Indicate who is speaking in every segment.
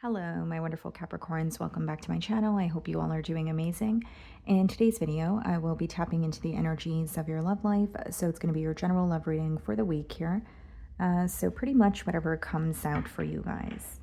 Speaker 1: Hello, my wonderful Capricorns. Welcome back to my channel. I hope you all are doing amazing. In today's video, I will be tapping into the energies of your love life. So it's going to be your general love reading for the week here. So pretty much whatever comes out for you guys.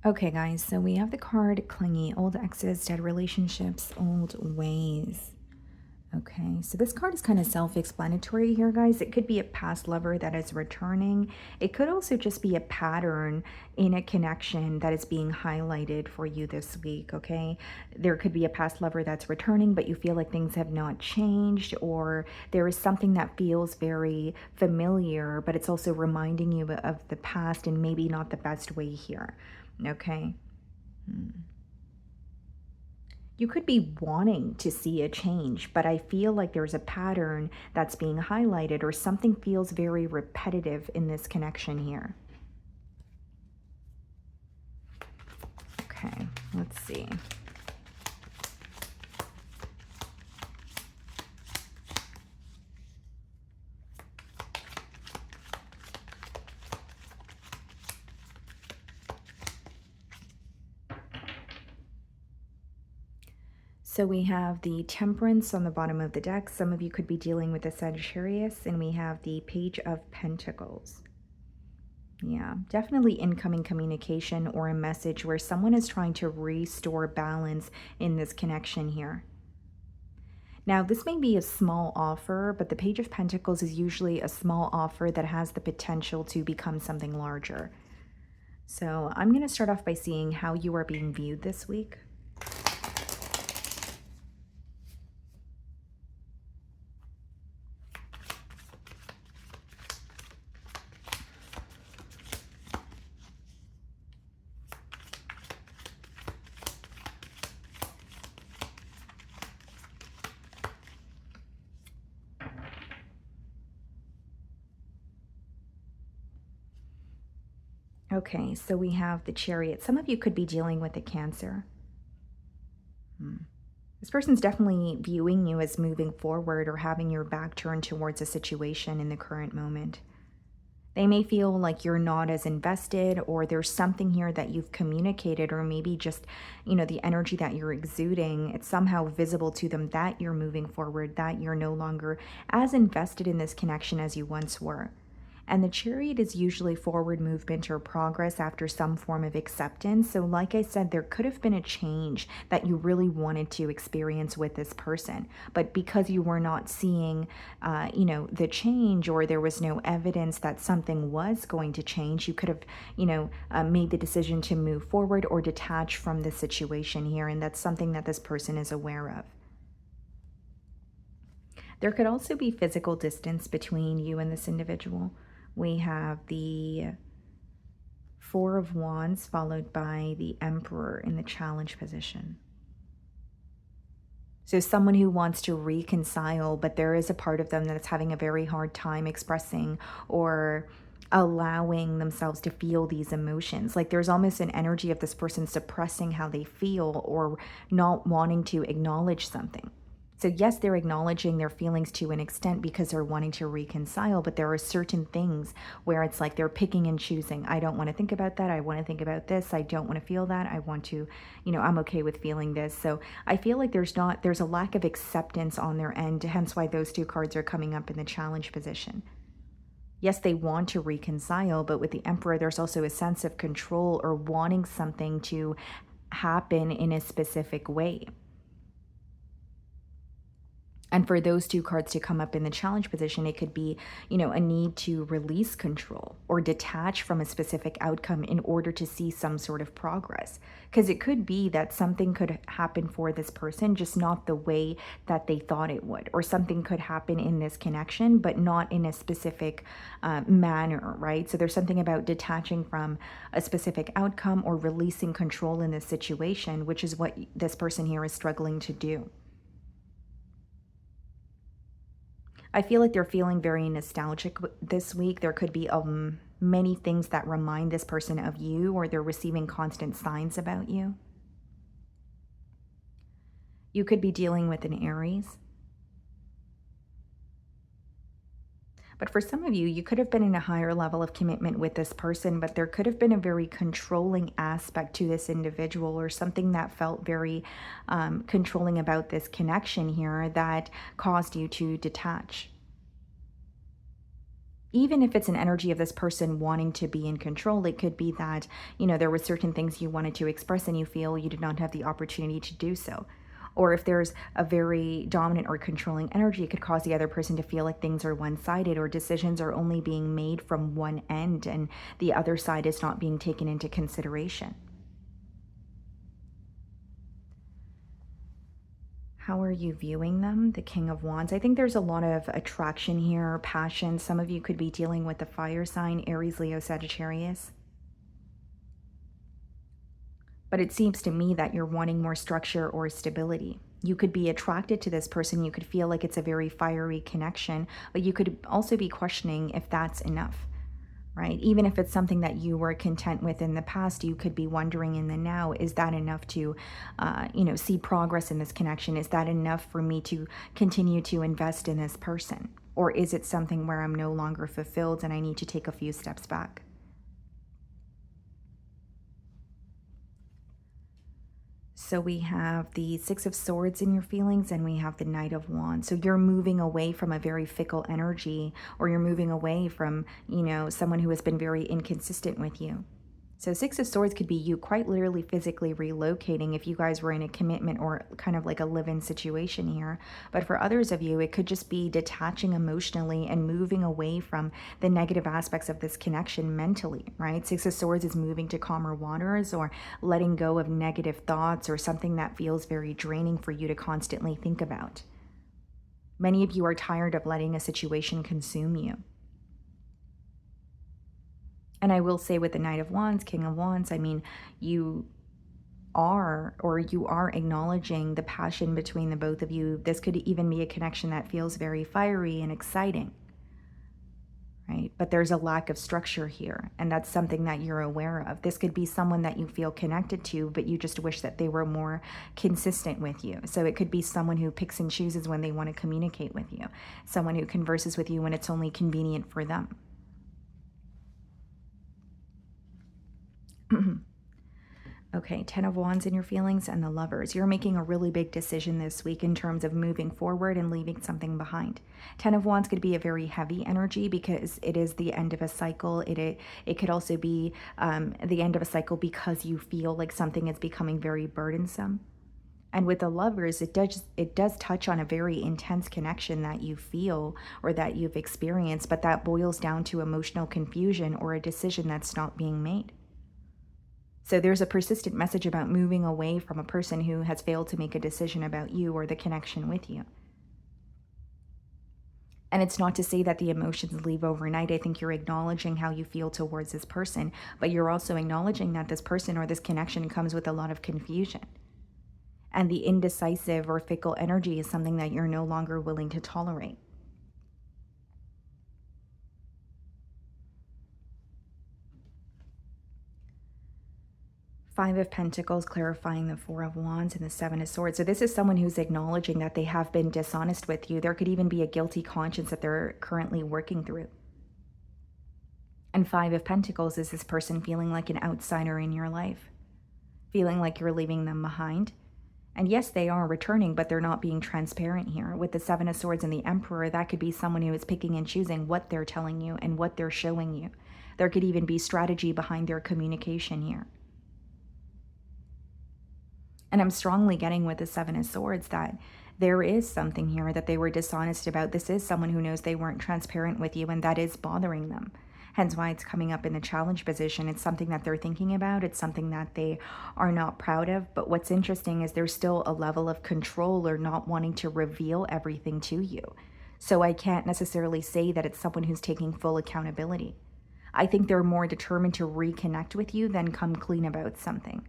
Speaker 1: Okay, guys, so we have the card Clingy, old exes, dead relationships, old ways. Okay, so this card is kind of self-explanatory here, guys. It could be a past lover that is returning. It could also just be a pattern in a connection that is being highlighted for you this week, okay? There could be a past lover that's returning, but you feel like things have not changed, or there is something that feels very familiar, but it's also reminding you of the past and maybe not the best way here, okay? You could be wanting to see a change, but I feel like there's a pattern that's being highlighted or something feels very repetitive in this connection here. Okay, let's see. So we have the Temperance on the bottom of the deck. Some of you could be dealing with the Sagittarius, and we have the Page of Pentacles. Yeah, definitely incoming communication or a message where someone is trying to restore balance in this connection here. Now, this may be a small offer, but the Page of Pentacles is usually a small offer that has the potential to become something larger. So I'm going to start off by seeing how you are being viewed this week. Okay, so we have the Chariot. Some of you could be dealing with a Cancer. This person's definitely viewing you as moving forward or having your back turned towards a situation in the current moment. They may feel like you're not as invested, or there's something here that you've communicated, or maybe just, the energy that you're exuding, it's somehow visible to them that you're moving forward, that you're no longer as invested in this connection as you once were. And the Chariot is usually forward movement or progress after some form of acceptance. So like I said, there could have been a change that you really wanted to experience with this person. But because you were not seeing, the change, or there was no evidence that something was going to change, you could have, made the decision to move forward or detach from the situation here. And that's something that this person is aware of. There could also be physical distance between you and this individual. We have the Four of Wands followed by the Emperor in the challenge position. So someone who wants to reconcile, but there is a part of them that's having a very hard time expressing or allowing themselves to feel these emotions. Like there's almost an energy of this person suppressing how they feel or not wanting to acknowledge something. So yes, they're acknowledging their feelings to an extent because they're wanting to reconcile, but there are certain things where it's like they're picking and choosing. I don't want to think about that. I want to think about this. I don't want to feel that. I want to, I'm okay with feeling this. So I feel like there's a lack of acceptance on their end, hence why those two cards are coming up in the challenge position. Yes, they want to reconcile, but with the Emperor, there's also a sense of control or wanting something to happen in a specific way. And for those two cards to come up in the challenge position, it could be, a need to release control or detach from a specific outcome in order to see some sort of progress. Because it could be that something could happen for this person, just not the way that they thought it would. Or something could happen in this connection, but not in a specific manner, right? So there's something about detaching from a specific outcome or releasing control in this situation, which is what this person here is struggling to do. I feel like they're feeling very nostalgic this week. There could be many things that remind this person of you, or they're receiving constant signs about you. You could be dealing with an Aries. But for some of you, you could have been in a higher level of commitment with this person, but there could have been a very controlling aspect to this individual, or something that felt very controlling about this connection here that caused you to detach. Even if it's an energy of this person wanting to be in control, it could be that, there were certain things you wanted to express and you feel you did not have the opportunity to do so. Or if there's a very dominant or controlling energy, it could cause the other person to feel like things are one-sided, or decisions are only being made from one end and the other side is not being taken into consideration. How are you viewing them? The King of Wands. I think there's a lot of attraction here, passion. Some of you could be dealing with the fire sign, Aries, Leo, Sagittarius. But it seems to me that you're wanting more structure or stability. You could be attracted to this person. You could feel like it's a very fiery connection, but you could also be questioning if that's enough, right? Even if it's something that you were content with in the past, you could be wondering in the now, is that enough to, see progress in this connection? Is that enough for me to continue to invest in this person? Or is it something where I'm no longer fulfilled and I need to take a few steps back? So we have the Six of Swords in your feelings, and we have the Knight of Wands. So you're moving away from a very fickle energy, or you're moving away from, someone who has been very inconsistent with you. So Six of Swords could be you quite literally physically relocating if you guys were in a commitment or kind of like a live-in situation here. But for others of you, it could just be detaching emotionally and moving away from the negative aspects of this connection mentally, right? Six of Swords is moving to calmer waters, or letting go of negative thoughts, or something that feels very draining for you to constantly think about. Many of you are tired of letting a situation consume you. And I will say, with the Knight of Wands, King of Wands, I mean, you are acknowledging the passion between the both of you. This could even be a connection that feels very fiery and exciting, right? But there's a lack of structure here, and that's something that you're aware of. This could be someone that you feel connected to, but you just wish that they were more consistent with you. So it could be someone who picks and chooses when they want to communicate with you, someone who converses with you when it's only convenient for them. Okay, Ten of Wands in your feelings, and the Lovers. You're making a really big decision this week in terms of moving forward and leaving something behind. Ten of Wands could be a very heavy energy because it is the end of a cycle. It could also be the end of a cycle because you feel like something is becoming very burdensome. And with the Lovers, it does touch on a very intense connection that you feel or that you've experienced, but that boils down to emotional confusion or a decision that's not being made. So there's a persistent message about moving away from a person who has failed to make a decision about you or the connection with you. And it's not to say that the emotions leave overnight. I think you're acknowledging how you feel towards this person, but you're also acknowledging that this person or this connection comes with a lot of confusion. And the indecisive or fickle energy is something that you're no longer willing to tolerate. Five of Pentacles clarifying the Four of Wands and the Seven of Swords. So this is someone who's acknowledging that they have been dishonest with you. There could even be a guilty conscience that they're currently working through. And Five of Pentacles is this person feeling like an outsider in your life, feeling like you're leaving them behind. And yes, they are returning, but they're not being transparent here. With the Seven of Swords and the Emperor, that could be someone who is picking and choosing what they're telling you and what they're showing you. There could even be strategy behind their communication here. And I'm strongly getting with the Seven of Swords that there is something here that they were dishonest about. This is someone who knows they weren't transparent with you, and that is bothering them. Hence why it's coming up in the challenge position. It's something that they're thinking about. It's something that they are not proud of. But what's interesting is there's still a level of control or not wanting to reveal everything to you. So I can't necessarily say that it's someone who's taking full accountability. I think they're more determined to reconnect with you than come clean about something.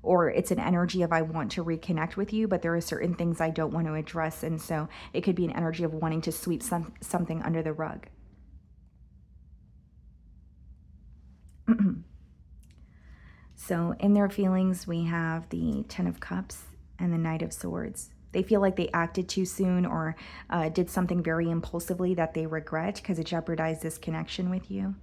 Speaker 1: or it's an energy of I want to reconnect with you, but there are certain things I don't want to address. And so it could be an energy of wanting to sweep something under the rug. So in their feelings, we have the Ten of Cups and the Knight of Swords. They feel like they acted too soon or did something very impulsively that they regret because it jeopardized this connection with you.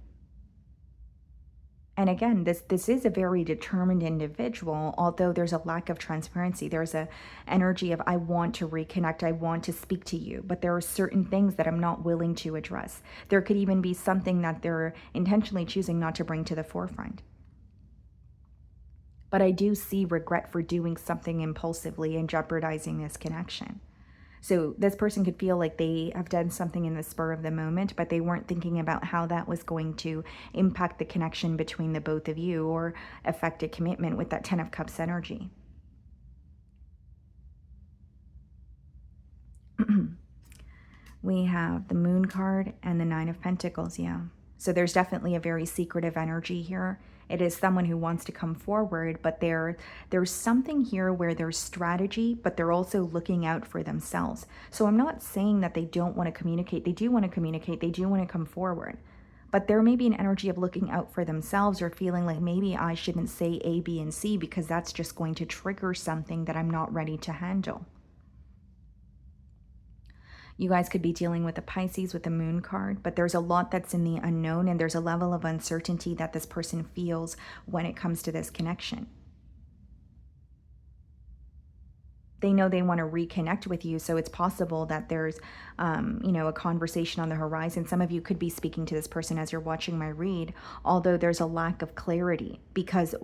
Speaker 1: And again, this is a very determined individual, although there's a lack of transparency. There's a energy of I want to reconnect, I want to speak to you, but there are certain things that I'm not willing to address. There could even be something that they're intentionally choosing not to bring to the forefront. But I do see regret for doing something impulsively and jeopardizing this connection. So this person could feel like they have done something in the spur of the moment, but they weren't thinking about how that was going to impact the connection between the both of you or affect a commitment with that Ten of Cups energy. We have the Moon card and the Nine of Pentacles, yeah. So there's definitely a very secretive energy here. It is someone who wants to come forward, but there's something here where there's strategy, but they're also looking out for themselves. So I'm not saying that they don't want to communicate. They do want to communicate. They do want to come forward. But there may be an energy of looking out for themselves or feeling like maybe I shouldn't say A, B, and C because that's just going to trigger something that I'm not ready to handle. You guys could be dealing with a Pisces with the Moon card, but there's a lot that's in the unknown and there's a level of uncertainty that this person feels when it comes to this connection. They know they want to reconnect with you, so it's possible that there's, a conversation on the horizon. Some of you could be speaking to this person as you're watching my read, although there's a lack of clarity because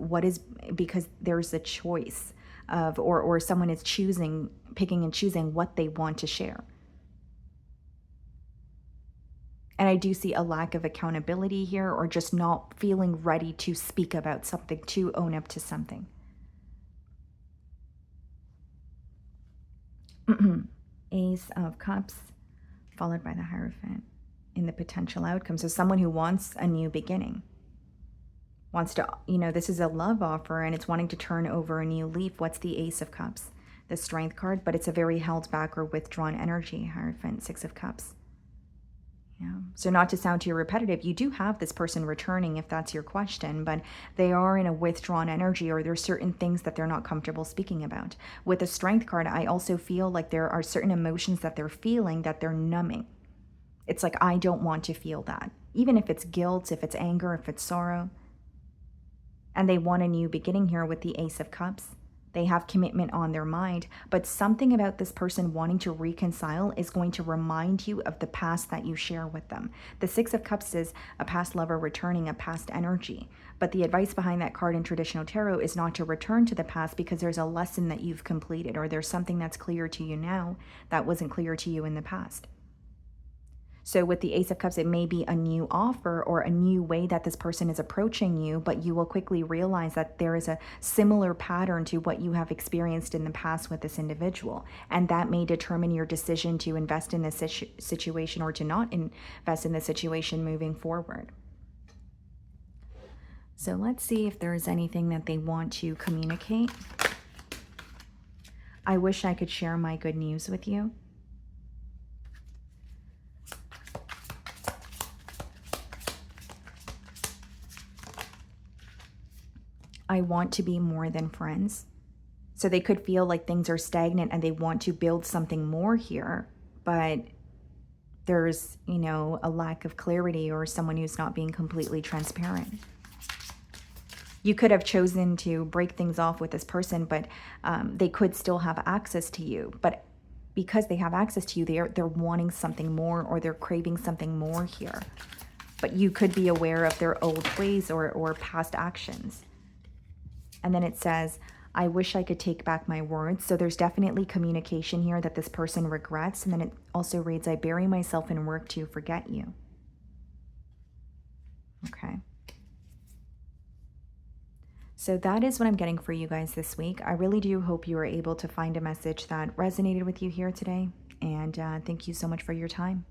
Speaker 1: there's a choice of, or someone is picking and choosing what they want to share. And I do see a lack of accountability here or just not feeling ready to speak about something, to own up to something. Ace of Cups, followed by the Hierophant in the potential outcome. So someone who wants a new beginning. Wants to, this is a love offer and it's wanting to turn over a new leaf. What's the Ace of Cups? The Strength card, but it's a very held back or withdrawn energy. Hierophant, Six of Cups. Yeah. So not to sound too repetitive, you do have this person returning if that's your question, but they are in a withdrawn energy or there's certain things that they're not comfortable speaking about. With the Strength card, I also feel like there are certain emotions that they're feeling that they're numbing. It's like, I don't want to feel that. Even if it's guilt, if it's anger, if it's sorrow. And they want a new beginning here with the Ace of Cups. They have commitment on their mind, but something about this person wanting to reconcile is going to remind you of the past that you share with them. The Six of Cups is a past lover returning a past energy, but the advice behind that card in traditional tarot is not to return to the past because there's a lesson that you've completed or there's something that's clear to you now that wasn't clear to you in the past. So with the Ace of Cups, it may be a new offer or a new way that this person is approaching you, but you will quickly realize that there is a similar pattern to what you have experienced in the past with this individual. And that may determine your decision to invest in this situation or to not invest in the situation moving forward. So let's see if there is anything that they want to communicate. I wish I could share my good news with you. I want to be more than friends. So they could feel like things are stagnant and they want to build something more here, but there's, a lack of clarity or someone who's not being completely transparent. You could have chosen to break things off with this person, but they could still have access to you. But because they have access to you, they're wanting something more or they're craving something more here. But you could be aware of their old ways or past actions. And then it says, I wish I could take back my words. So there's definitely communication here that this person regrets. And then it also reads, I bury myself in work to forget you. Okay. So that is what I'm getting for you guys this week. I really do hope you were able to find a message that resonated with you here today. And thank you so much for your time.